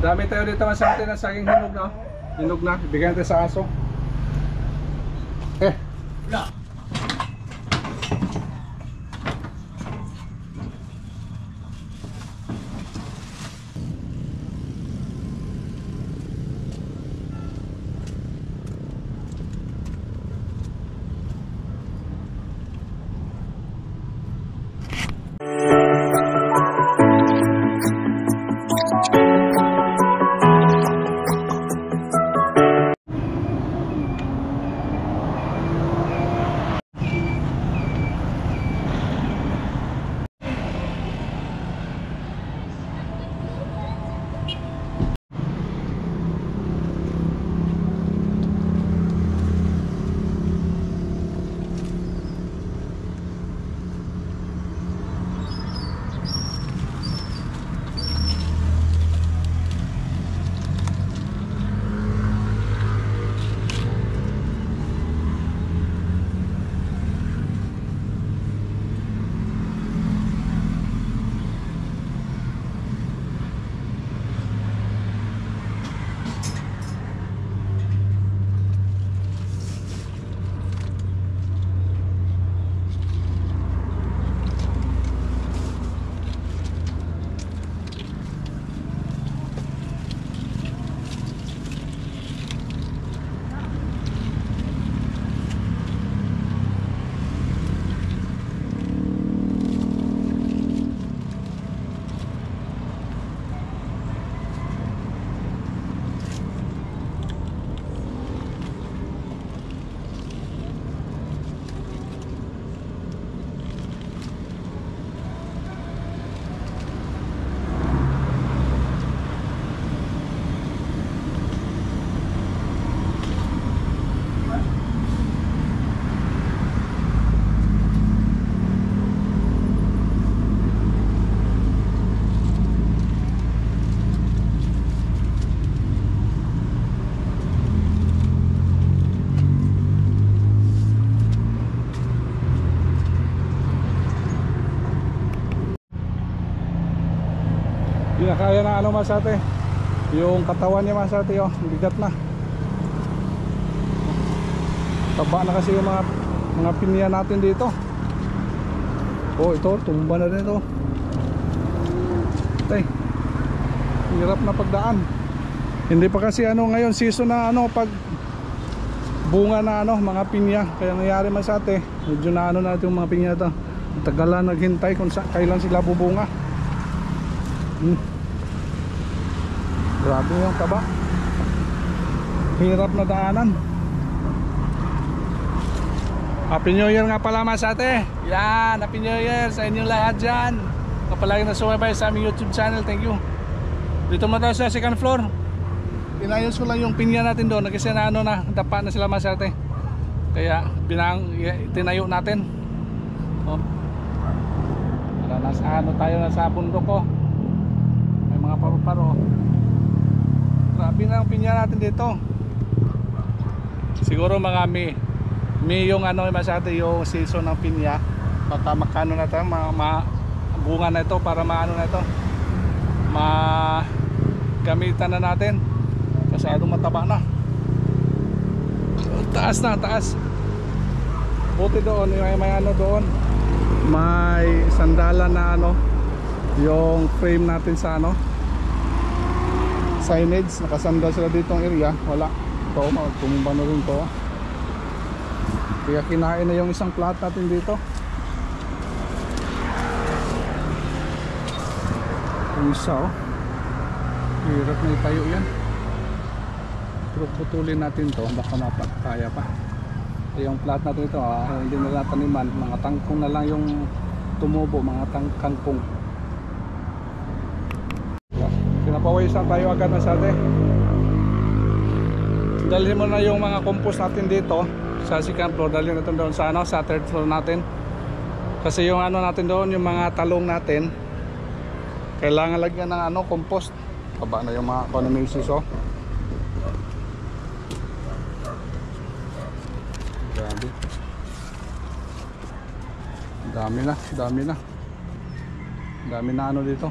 Dami tayo dito sa atin na saging hinog na. Hinog na, bigyan natin sa aso. Wala. Hindi na kaya na ano Masate. Yung katawan niya Masate, oh, bigat na. Taba na kasi yung mga pinya natin dito. Oh, ito, tumba na rin ito. Tay, hirap na pagdaan. Hindi pa kasi ano ngayon season na ano pag bunga na ano mga pinya. Kaya nangyari Masate, medyo na ano natin yung mga pinya ito. Tagalan naghintay kung kailan sila bubunga. Grabe yung taba. Hirap na daanan. Happy New Year nga pala Masate. Yan, Happy New Year sa inyong lahat dyan. Kapalagi na sumabay sa aming YouTube channel. Thank you. Dito mo tayo sa second floor. Inayos ko lang yung pinya natin doon. Kasi na ano na, dapa na sila Masate. Kaya tinayo natin. Oh. Nasa ano tayo na sa bundok ko. May mga paru-paro. Grabe na ang pinya natin dito. Siguro mga May yung ano Masate, yung season ng pinya. Baka makano na tayo, bunga na ito para maano na ito. Gamitan na natin. Masyadong mataba na. Taas na, taas. Buti doon, may ano doon. May sandalan na ano, yung frame natin sa ano signage, nakasandal sila dito ang area. Wala, ito, tumumba na rin ito. Kaya kinain na yung isang plat natin dito. Yung isa, oh, hirap na itayo yan. Pero putulin natin to, baka mapakaya pa. Yung plat natin ito, hindi na taniman, mga tangkong na lang yung tumubo, mga kangkong. Pinapawisan tayo agad Masate. Dalhin mo na yung mga compost natin dito sa second floor, dalhin natin doon sa ano, sa third floor natin. Kasi yung ano natin doon, yung mga talong natin, kailangan lagyan ng ano, compost. Baba na yung mga economics, oh. Grabe. Dami na, dami na. Dami na ano dito.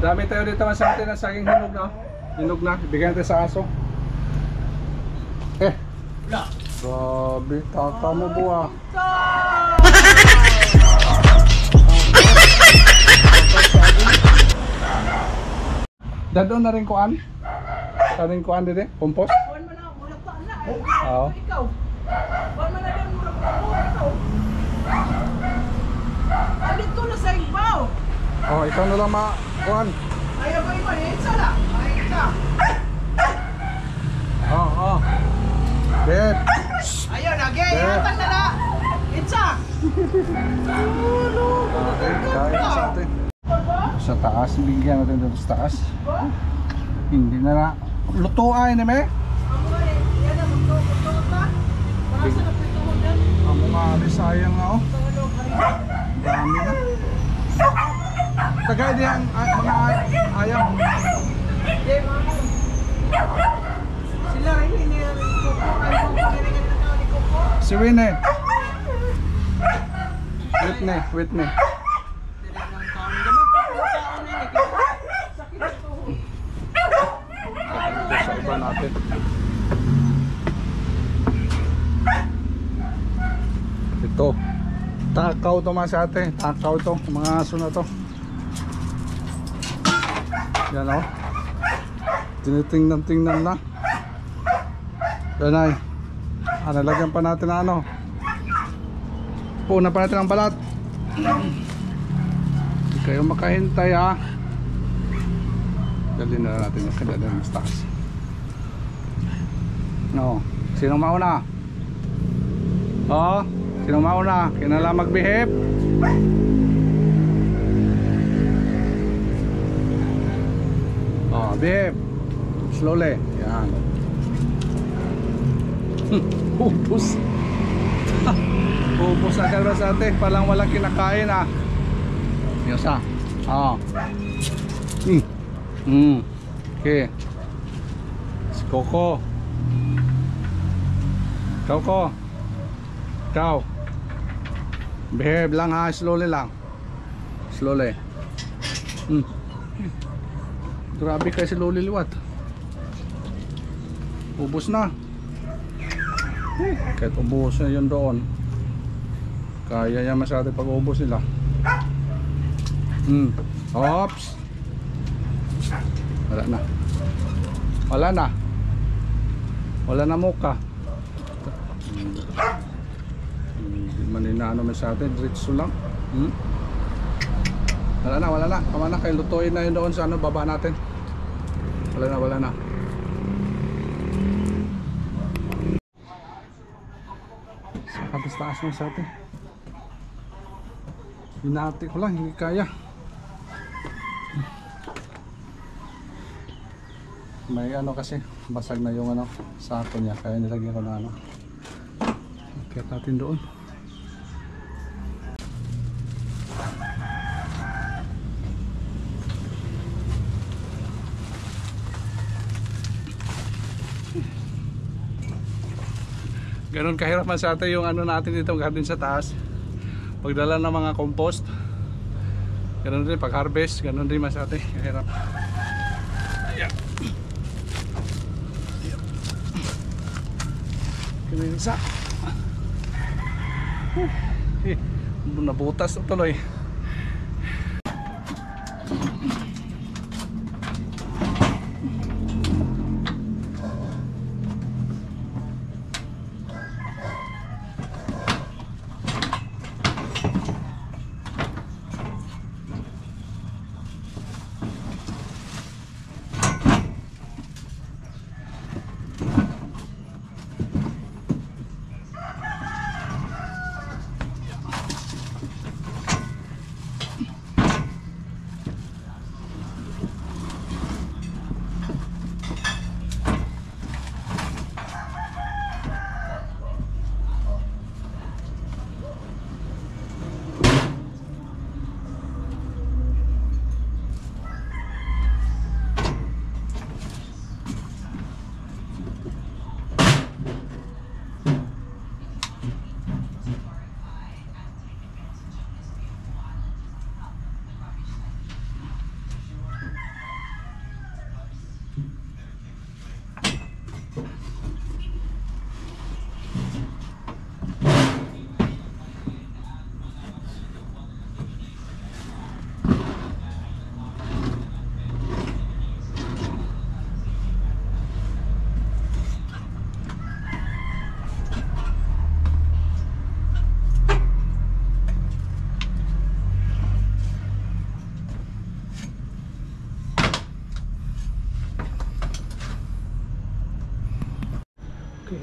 Dami tayo dito sa atin ng saging hinog na. Hinog na, ibigay natin sa aso. Grabe, taka mo buha. Dado na rin kuan? Sa rin kuan dito? Compost? Kuan man na, mula pa na. Oo. Ikaw. Kuan man na din, mula pa ikaw. Alit ko na sa ibaw. Oh, ikaw na lang kuan. Ayaw ba iba, isa lang. Ay, isa. Oh. Beb. Ayaw, nag-iingatan na na. Isa. Okay, kain sa atin. Sa taas, bigyan natin dito sa taas. Hindi na na. Lutuan na me. Ang mga yan na, magtuot na. Para sa napituhod yan. Ang mga sayang na oh. Tulog, harina. Dami na. Tagay din ang mga ayaw. Hindi, mamo. Sila rin, hindi na rin kuko. Ay, kung pagkiringan na tao ni kuko. Si Winnie. Whitney. Sa iba natin. Ito. Takaw to mga sa atin. Takaw to. Mga aso na to. Yan o. Tinitingnan na. Yan ay. Nalagyan pa natin na ano. Puna pa natin ang balat. Hindi kayo makahintay ha. Dali na natin yung kadalan ng taas. No. Sinong mauna? Oh, sinong mauna? Kinala mag-behave. Oh, behave. Slowly. Yan. Ubus. Ubus na kalma sa atin. Palang walang kinakain ah. Yes ah. Oh. Okay. Si Coco. Ikaw. Behave lang ha. Slowly lang. Slowly. Grabe kayo si Loli Liwat. Ubus na. Kahit ubus na yun doon, kaya yan masyado pag ubus nila. Oops. Wala na muka. Hindi man inaano masyado. Diretso lang. Wala na. Kama na kayo, lutuin na yun doon sa ano, baba natin. Wala na. Taas mo sa atin. Hinati ko lang, hindi kaya. May ano kasi, basag na yung ano, sako niya, kaya nilagyan ko na ano. Kaya natin doon. Ganon kahirap man sa atin yung ano natin dito, garden sa taas. Pagdala ng mga compost. Ganon rin pag harvest, ganon rin man sa atin. Kahirap. Ayan. Kinisa. Nabutas na tuloy.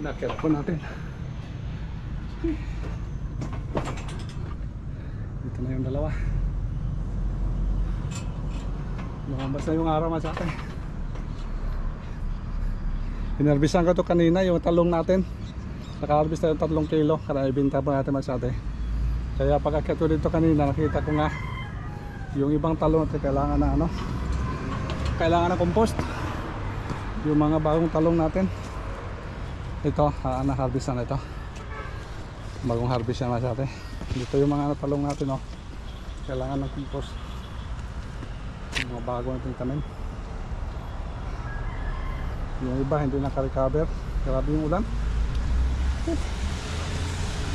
Nakit po natin. Dito na yung dalawa. Lumabas na yung araw mga sa atin. Hinarbisan ko to kanina yung talong natin. Naka-harvest tayo 3 kilo. Kaya ibinta po natin mga sa atin. Kaya pagkakit ko dito kanina, nakita ko nga yung ibang talong natin kailangan na ano, kailangan na compost. Yung mga bagong talong natin. Ito, na-harvest na ito. Bagong harvest yan mga sa atin. Dito yung mga talong natin, oh. Kailangan ng compost. Yung mga bago natin tanim. Yung iba hindi naka-recover. Grabe yung ulan.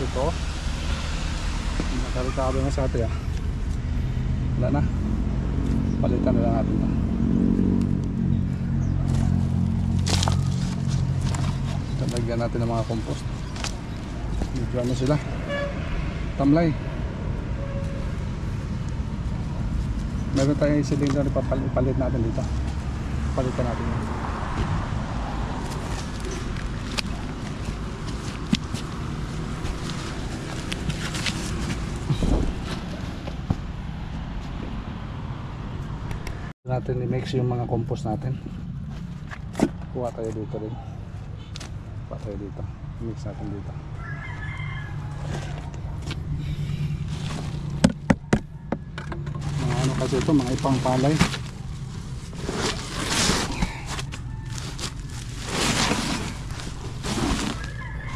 Ito naka-recover na sa atin, ah. Wala na. Palitan na lang natin ito. Lagyan natin ng mga compost. Medyo ano sila, tamlay. Meron tayong cylinder, ipalit natin dito. Palitan natin yun. Natin i-mix yung mga compost natin. Kuha tayo dito rin. Kuha tayo dito. I-mix natin dito. Mga ano kasi ito, mga ipang palay.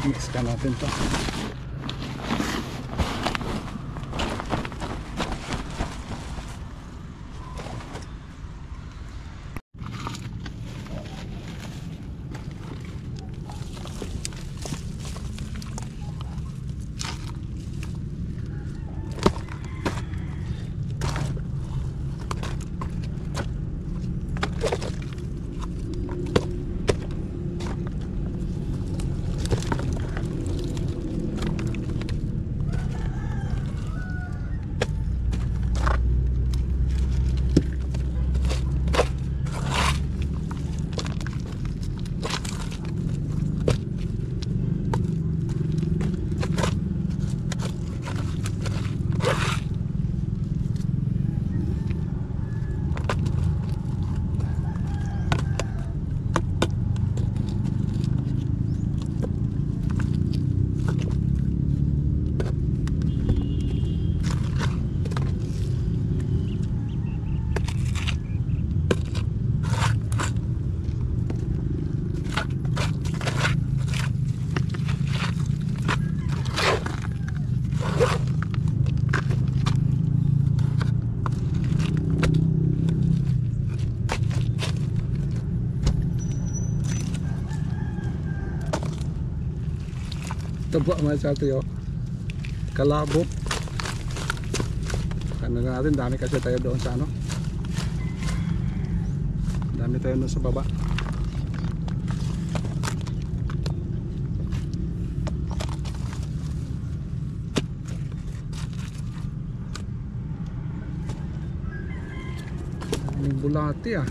Mix ka natin to. Ito po mga sa atin, oh. Kalabot. Ano na natin, dami kasi tayo doon sa ano. Dami tayo doon sa baba. Ang bulati, ah.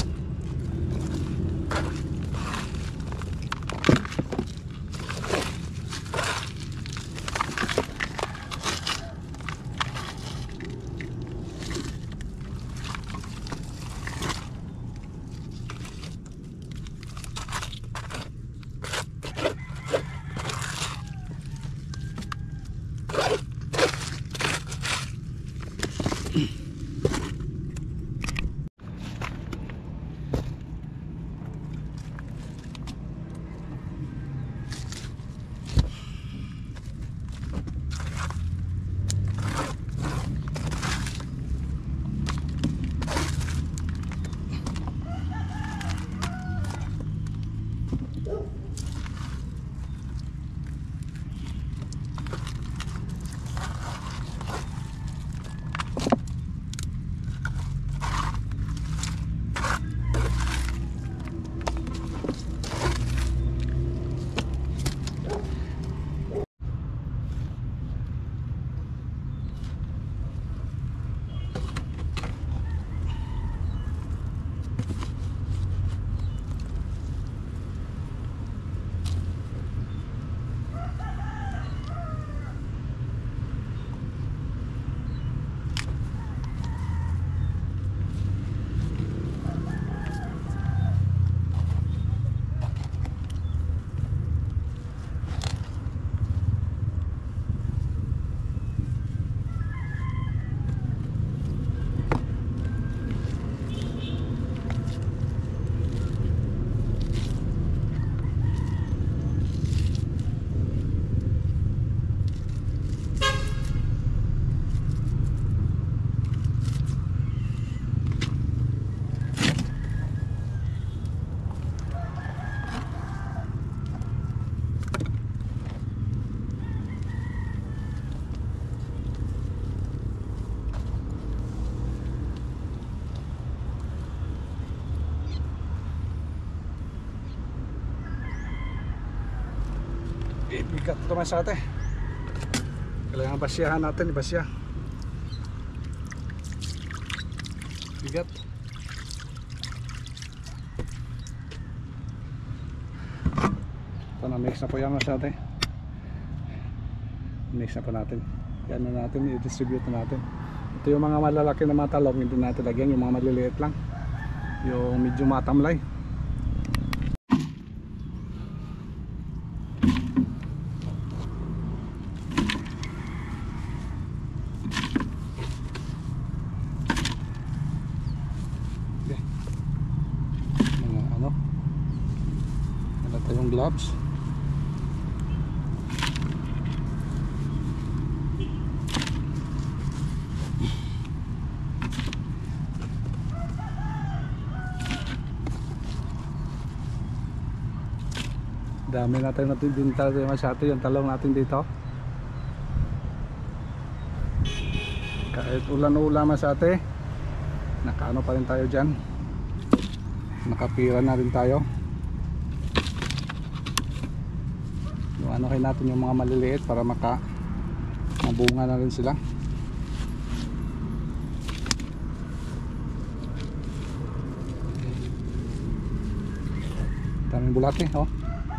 Bigat ito mas ate. Kailangan basyahan natin, ibasya. Bigat. Ito na, mix na po yan mas ate. Mix na po natin. Yan na natin, i-distribute na natin. Ito yung mga malalaki na mga talong, hindi natin lagyan. Yung mga maliliit lang, yung medyo matamlay. Yung gloves. Dami natin din tayo masyado yung talong natin dito. Kahit ulan-ulan masate, nakaano pa rin tayo dyan. Nakapira na rin tayo. Ano kayo natin yung mga maliliit para mabunga na rin sila. Daming bulate, oh.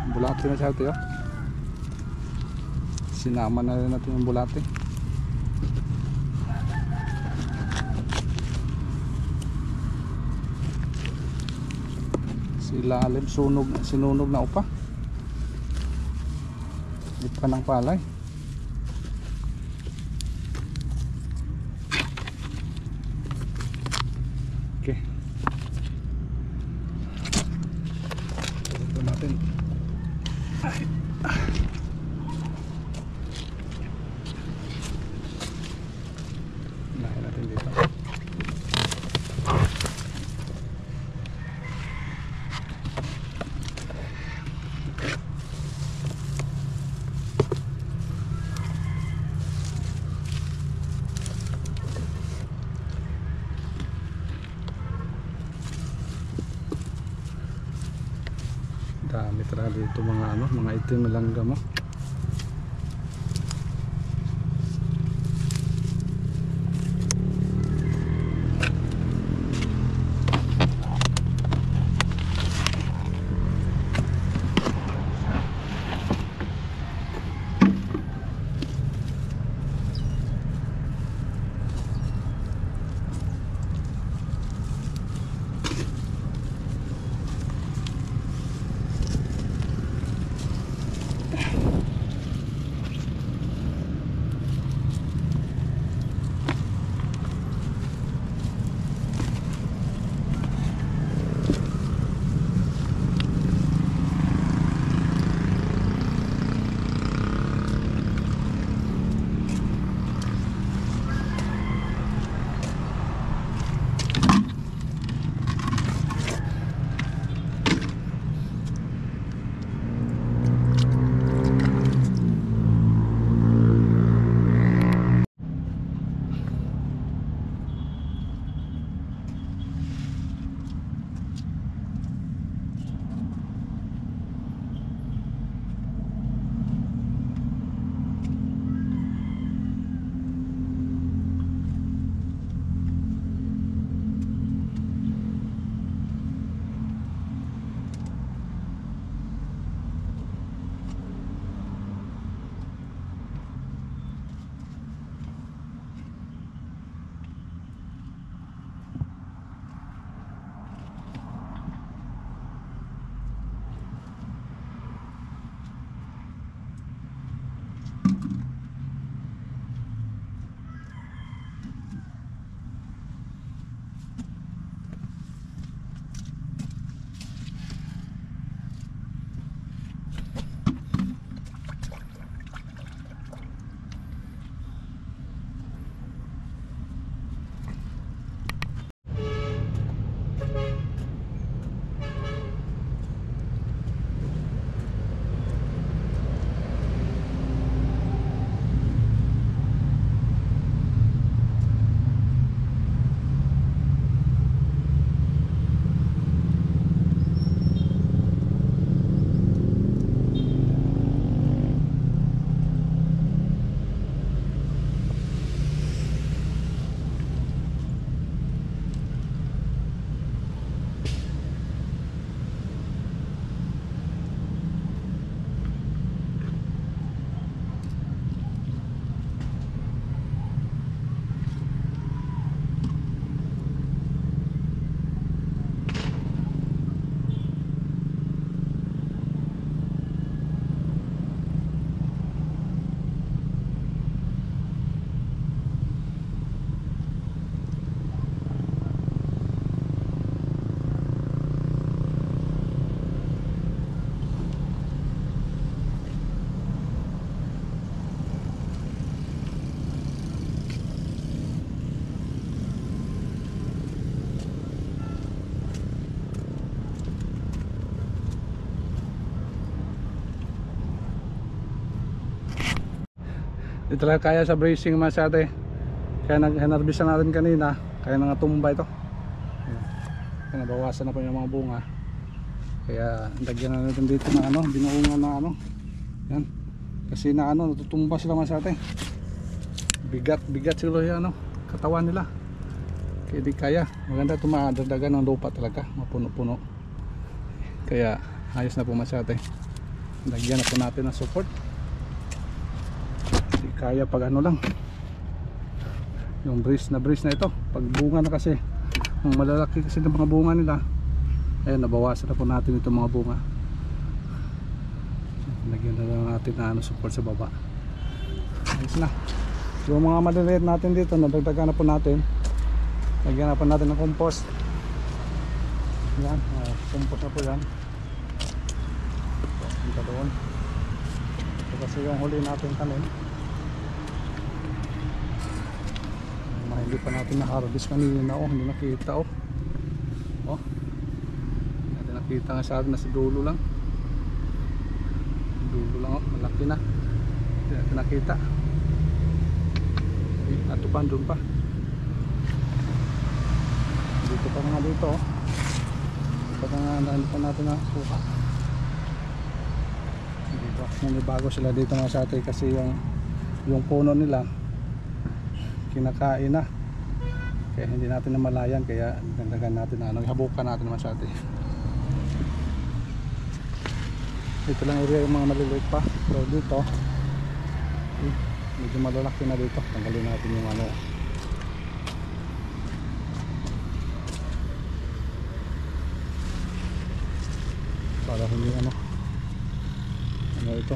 Bulate na siya ito, oh. Sinama na rin natin yung bulate. Silalim, sinunog na upa. Dito pa ng palay. Okay. Ito natin. Nahin natin dito. Dami talaga dito mga itim na langgam, oh. Di talaga kaya sa bracing mga sa ate. Kaya nag-harvest na natin kanina. Kaya nangatumba ito. Ayan. Kaya nabawasan na po yung mga bunga. Kaya lagyan na natin dito na ano, binuungan na ano. Yan. Kasi na ano, natutumba sila mga sa ate. Bigat sila yung ano, katawan nila. Kaya di kaya. Maganda ito madagdagan ng lupa talaga. Mapuno-puno. Kaya ayos na po mga sa ate. Lagyan na po natin ng support. Di kaya pag ano lang. Yung breeze na ito. Pag bunga na kasi. Ang malalaki kasi ng mga bunga nila. Ayun, nabawasan na po natin itong mga bunga. Lagyan na lang natin na ano, support sa baba. Ayos na. Yung mga maliliit natin dito, nadagdagan na po natin. Lagyan na po natin ng compost. Yan, compost na po yan. Punta doon. Ito kasi yung huli natin tanim. Hindi pa natin na-harvest kanina. Oh, hindi nakita. Oh, hindi natin nakita nga sa atin. Nasa dulo lang. Dulo lang. Oh, malaki na. Hindi natin nakita. Ato pa, doon pa. Dito pa nga dito. Oh. Dito pa nga natin na suka. Dito. May bago sila dito mga sa atin kasi yung puno nila kinakain na. Kaya hindi natin namalayan, kaya dagdagan natin na ano, habukan natin naman sa atin. Dito lang area yung mga maliliit pa. So dito medyo malalaki na dito. Tanggalin natin yung ano. Para hindi ano ito.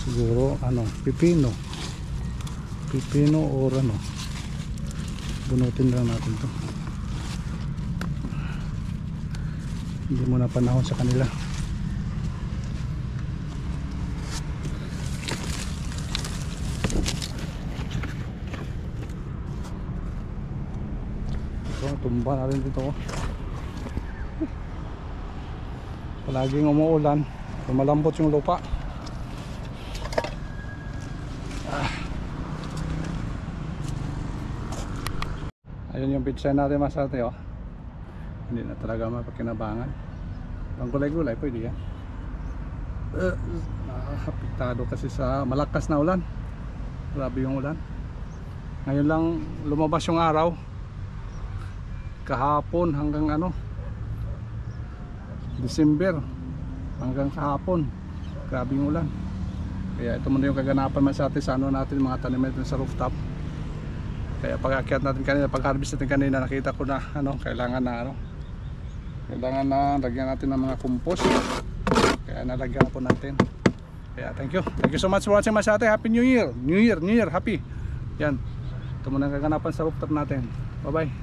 Siguro ano, pipino or ano, bunutin lang natin to. Hindi muna panahon sa kanila. Ito, tumba na rin dito. Palaging umuulan, malambot yung lupa. Ayun yung pizza natin masate, oh. Hindi na talaga mapakinabangan. Pang gulay-gulay pwede yan. Apektado kasi sa malakas na ulan. Grabe yung ulan. Ngayon lang lumabas yung araw. Kahapon hanggang ano, December hanggang kahapon. Grabe yung ulan. Kaya ito muna yung kaganapan masate sa ano natin, mga tanim natin sa rooftop. Kaya pag-akyat natin kanina, pag-harvest natin kanina, nakita ko na ano, kailangan na lagyan natin ng mga compost. Kaya nalagyan po natin. Kaya thank you so much for watching masate. Happy New Year, happy. Yan, ito muna ang kaganapan sa rooftop natin. Bye bye.